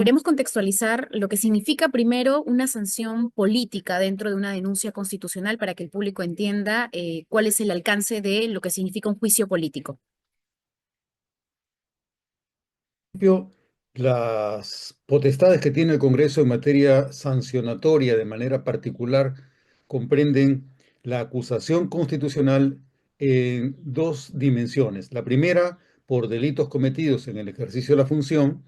queremos contextualizar lo que significa primero una sanción política dentro de una denuncia constitucional para que el público entienda cuál es el alcance de lo que significa un juicio político. Principio, las potestades que tiene el Congreso en materia sancionatoria de manera particular comprenden la acusación constitucional en dos dimensiones. La primera, por delitos cometidos en el ejercicio de la función,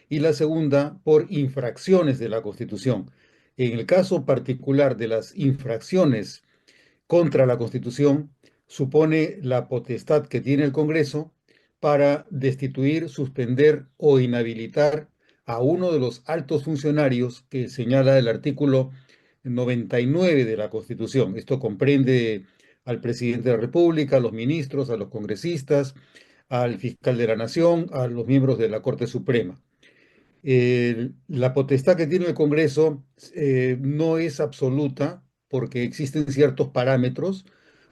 y la segunda, por infracciones de la Constitución. En el caso particular de las infracciones contra la Constitución, supone la potestad que tiene el Congreso para destituir, suspender o inhabilitar a uno de los altos funcionarios que señala el artículo 99 de la Constitución. Esto comprende al presidente de la República, a los ministros, a los congresistas, al fiscal de la Nación, a los miembros de la Corte Suprema. La potestad que tiene el Congreso no es absoluta porque existen ciertos parámetros.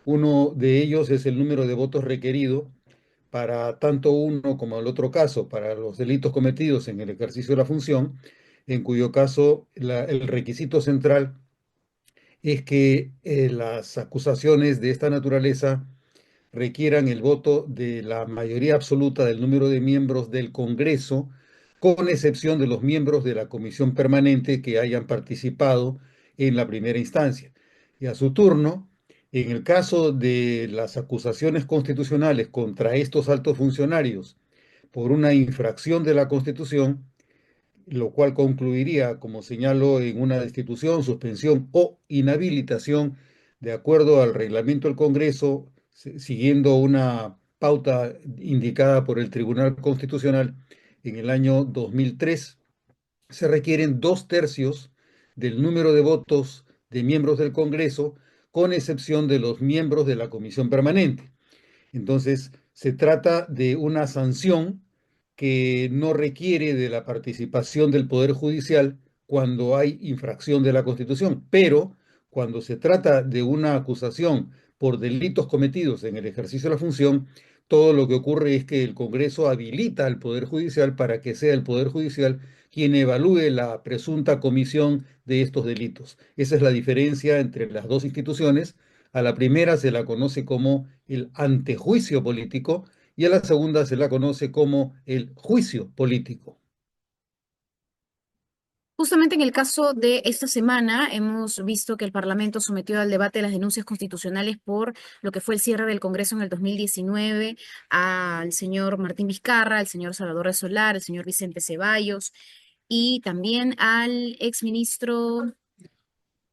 Uno de ellos es el número de votos requerido para tanto uno como el otro caso, para los delitos cometidos en el ejercicio de la función, en cuyo caso el requisito central es que las acusaciones de esta naturaleza requieran el voto de la mayoría absoluta del número de miembros del Congreso, con excepción de los miembros de la comisión permanente que hayan participado en la primera instancia. Y a su turno, en el caso de las acusaciones constitucionales contra estos altos funcionarios por una infracción de la Constitución, lo cual concluiría, como señalo, en una destitución, suspensión o inhabilitación de acuerdo al reglamento del Congreso, siguiendo una pauta indicada por el Tribunal Constitucional en el año 2003. Se requieren 2/3 del número de votos de miembros del Congreso, con excepción de los miembros de la Comisión Permanente. Entonces, se trata de una sanción que no requiere de la participación del Poder Judicial cuando hay infracción de la Constitución, pero cuando se trata de una acusación por delitos cometidos en el ejercicio de la función, todo lo que ocurre es que el Congreso habilita al Poder Judicial para que sea el Poder Judicial quien evalúe la presunta comisión de estos delitos. Esa es la diferencia entre las dos instituciones. A la primera se la conoce como el antejuicio político y a la segunda se la conoce como el juicio político. Justamente en el caso de esta semana hemos visto que el Parlamento sometió al debate las denuncias constitucionales por lo que fue el cierre del Congreso en el 2019 al señor Martín Vizcarra, al señor Salvador de Solar, al señor Vicente Ceballos y también al exministro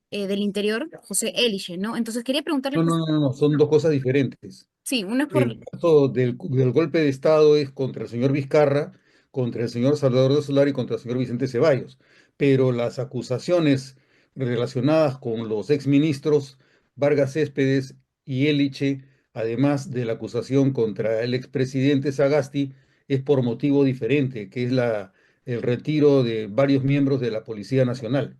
del Interior, José Eliche, ¿no? Entonces quería preguntarle, No, no, no, no, son dos cosas diferentes. sí, uno es por, El caso del golpe de Estado es contra el señor Vizcarra, contra el señor Salvador de Solar y contra el señor Vicente Ceballos. Pero las acusaciones relacionadas con los exministros Vargas Céspedes y Eliche, además de la acusación contra el expresidente Sagasti, es por motivo diferente, que es el retiro de varios miembros de la Policía Nacional.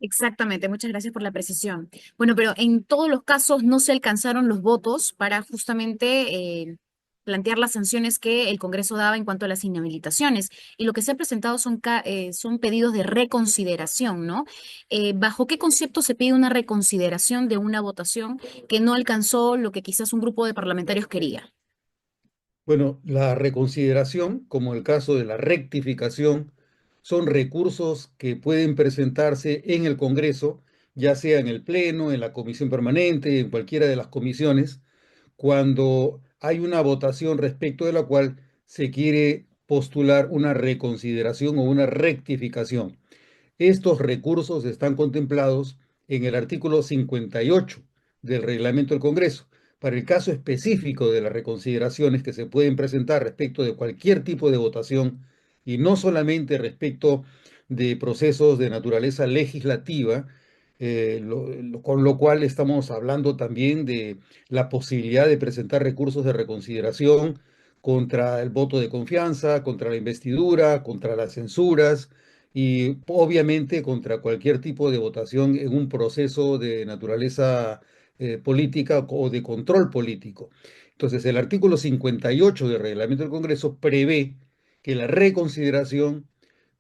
exactamente, muchas gracias por la precisión. Bueno, pero en todos los casos no se alcanzaron los votos para justamente plantear las sanciones que el Congreso daba en cuanto a las inhabilitaciones. Y lo que se ha presentado son pedidos de reconsideración, ¿no? ¿Bajo qué concepto se pide una reconsideración de una votación que no alcanzó lo que quizás un grupo de parlamentarios quería? Bueno, la reconsideración, como el caso de la rectificación, son recursos que pueden presentarse en el Congreso, ya sea en el Pleno, en la Comisión Permanente, en cualquiera de las comisiones, cuando hay una votación respecto de la cual se quiere postular una reconsideración o una rectificación. Estos recursos están contemplados en el artículo 58 del reglamento del Congreso. Para el caso específico de las reconsideraciones que se pueden presentar respecto de cualquier tipo de votación y no solamente respecto de procesos de naturaleza legislativa, con lo cual estamos hablando también de la posibilidad de presentar recursos de reconsideración contra el voto de confianza, contra la investidura, contra las censuras y obviamente contra cualquier tipo de votación en un proceso de naturaleza política o de control político. Entonces, el artículo 58 del reglamento del Congreso prevé que la reconsideración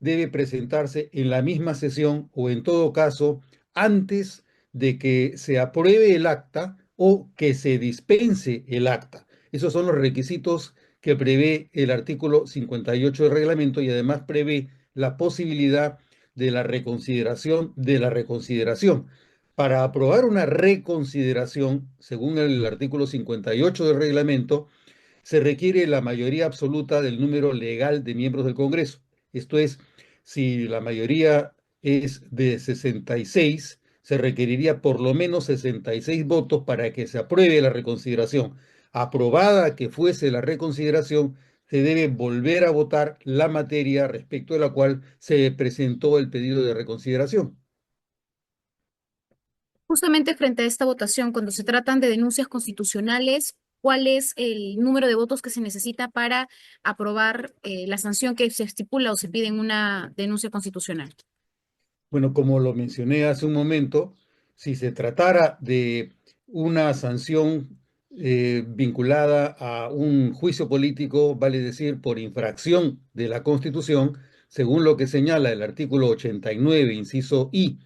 debe presentarse en la misma sesión o en todo caso antes de que se apruebe el acta o que se dispense el acta. Esos son los requisitos que prevé el artículo 58 del reglamento y además prevé la posibilidad de la reconsideración de la reconsideración. Para aprobar una reconsideración, según el artículo 58 del reglamento, se requiere la mayoría absoluta del número legal de miembros del Congreso. Esto es, si la mayoría es de 66, se requeriría por lo menos 66 votos para que se apruebe la reconsideración. Aprobada que fuese la reconsideración, se debe volver a votar la materia respecto de la cual se presentó el pedido de reconsideración. Justamente frente a esta votación, cuando se tratan de denuncias constitucionales, ¿cuál es el número de votos que se necesita para aprobar la sanción que se estipula o se pide en una denuncia constitucional? Bueno, como lo mencioné hace un momento, si se tratara de una sanción vinculada a un juicio político, vale decir, por infracción de la Constitución, según lo que señala el artículo 89, inciso I,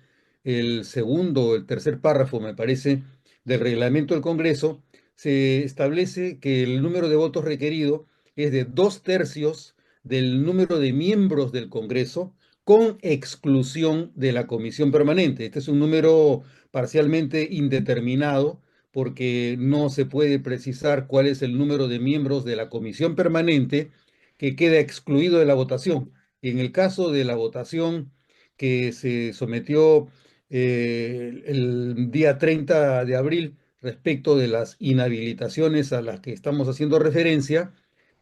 el segundo, el tercer párrafo, me parece, del reglamento del Congreso, se establece que el número de votos requerido es de 2/3 del número de miembros del Congreso con exclusión de la comisión permanente. Este es un número parcialmente indeterminado porque no se puede precisar cuál es el número de miembros de la comisión permanente que queda excluido de la votación. En el caso de la votación que se sometió el día 30 de abril respecto de las inhabilitaciones a las que estamos haciendo referencia,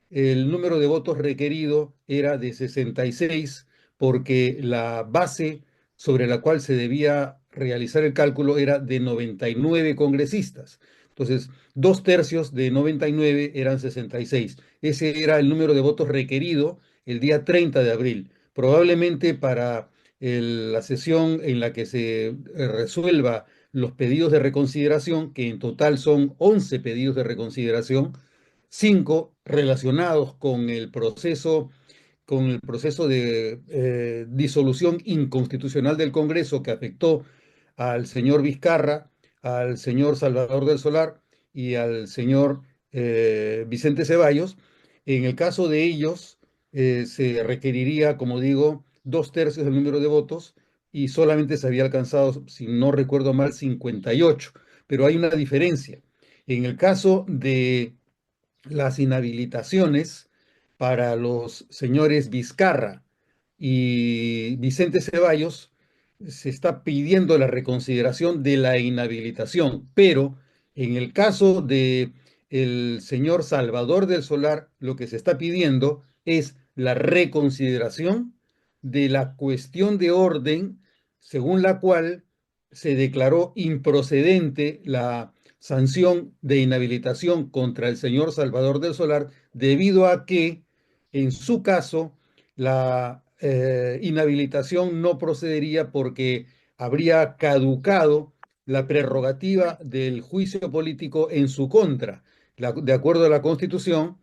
el número de votos requerido era de 66 porque la base sobre la cual se debía realizar el cálculo era de 99 congresistas. Entonces, 2/3 de 99 eran 66. Ese era el número de votos requerido el día 30 de abril. Probablemente para la sesión en la que se resuelva los pedidos de reconsideración, que en total son 11 pedidos de reconsideración, 5 relacionados con el proceso de disolución inconstitucional del Congreso que afectó al señor Vizcarra, al señor Salvador del Solar y al señor Vicente Ceballos. En el caso de ellos, se requeriría, como digo, 2/3 del número de votos y solamente se había alcanzado, si no recuerdo mal, 58. Pero hay una diferencia. En el caso de las inhabilitaciones para los señores Vizcarra y Vicente Ceballos, se está pidiendo la reconsideración de la inhabilitación, pero en el caso de el señor Salvador del Solar, lo que se está pidiendo es la reconsideración de la cuestión de orden según la cual se declaró improcedente la sanción de inhabilitación contra el señor Salvador del Solar debido a que, en su caso, la inhabilitación no procedería porque habría caducado la prerrogativa del juicio político en su contra. De acuerdo a la Constitución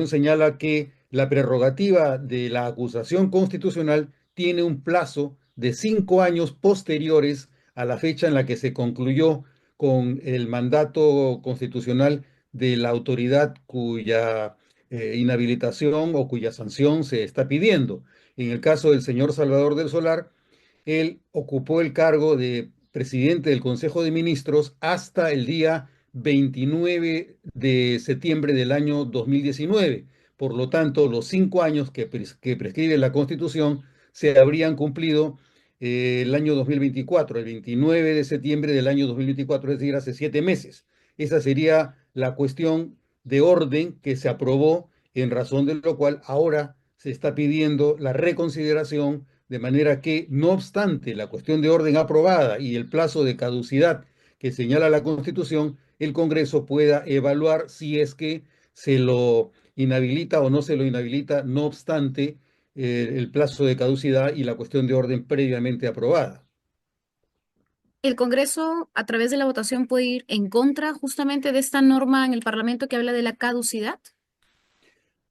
señala que la prerrogativa de la acusación constitucional tiene un plazo de 5 años posteriores a la fecha en la que se concluyó con el mandato constitucional de la autoridad cuya inhabilitación o cuya sanción se está pidiendo. En el caso del señor Salvador del Solar, él ocupó el cargo de presidente del Consejo de Ministros hasta el día 29 de septiembre del año 2019. Por lo tanto, los 5 años que prescribe la Constitución se habrían cumplido el año 2024, el 29 de septiembre del año 2024, es decir, hace 7 meses. Esa sería la cuestión de orden que se aprobó, en razón de lo cual ahora se está pidiendo la reconsideración, de manera que, no obstante la cuestión de orden aprobada y el plazo de caducidad que señala la Constitución, el Congreso pueda evaluar si es que se lo inhabilita o no se lo inhabilita, no obstante el plazo de caducidad y la cuestión de orden previamente aprobada. El Congreso, a través de la votación, puede ir en contra justamente de esta norma en el Parlamento que habla de la caducidad.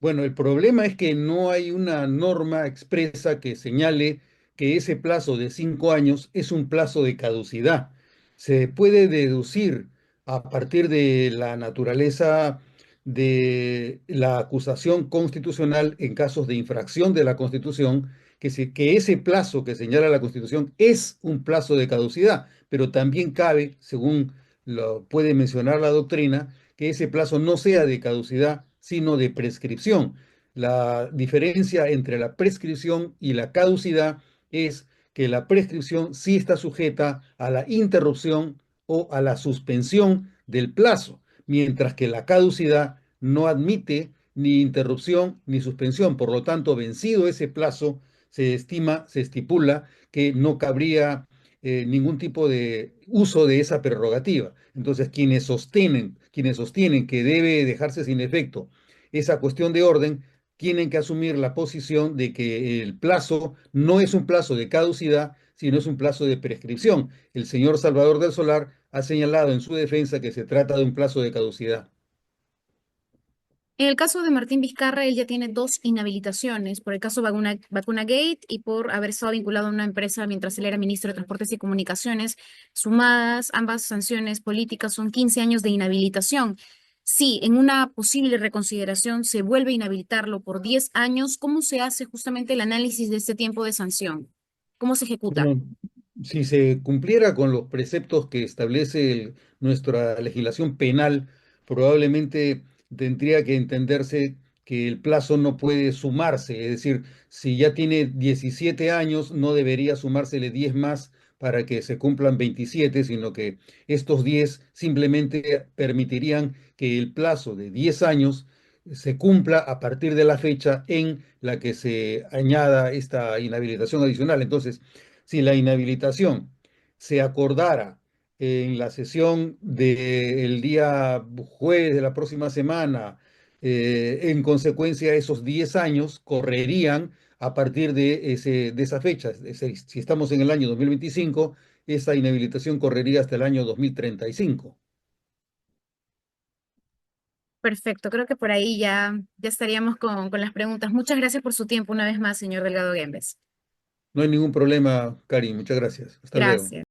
Bueno, el problema es que no hay una norma expresa que señale que ese plazo de 5 años es un plazo de caducidad. Se puede deducir a partir de la naturaleza de la acusación constitucional en casos de infracción de la Constitución, que ese plazo que señala la Constitución es un plazo de caducidad, pero también cabe, según lo puede mencionar la doctrina, que ese plazo no sea de caducidad, sino de prescripción. La diferencia entre la prescripción y la caducidad es que la prescripción sí está sujeta a la interrupción o a la suspensión del plazo, mientras que la caducidad no admite ni interrupción ni suspensión. Por lo tanto, vencido ese plazo, se estipula que no cabría ningún tipo de uso de esa prerrogativa. Entonces, quienes sostienen que debe dejarse sin efecto esa cuestión de orden, tienen que asumir la posición de que el plazo no es un plazo de caducidad, sino es un plazo de prescripción. El señor Salvador del Solar ha señalado en su defensa que se trata de un plazo de caducidad. En el caso de Martín Vizcarra, él ya tiene dos inhabilitaciones por el caso Vacuna Gate y por haber estado vinculado a una empresa mientras él era ministro de Transportes y Comunicaciones. Sumadas, ambas sanciones políticas son 15 años de inhabilitación. Si en una posible reconsideración se vuelve a inhabilitarlo por 10 años, ¿cómo se hace justamente el análisis de este tiempo de sanción? ¿Cómo se ejecuta? Bueno, si se cumpliera con los preceptos que establece nuestra legislación penal, probablemente tendría que entenderse que el plazo no puede sumarse, es decir, si ya tiene 17 años, no debería sumársele 10 más para que se cumplan 27, sino que estos 10 simplemente permitirían que el plazo de 10 años se cumpla a partir de la fecha en la que se añada esta inhabilitación adicional. Entonces, si la inhabilitación se acordara en la sesión del día jueves de la próxima semana, en consecuencia esos 10 años correrían a partir de esa fecha. Es decir, si estamos en el año 2025, esa inhabilitación correría hasta el año 2035. Perfecto, creo que por ahí ya estaríamos con las preguntas. Muchas gracias por su tiempo una vez más, señor Delgado Guembes. No hay ningún problema, Karin. Muchas gracias. Hasta luego. Gracias.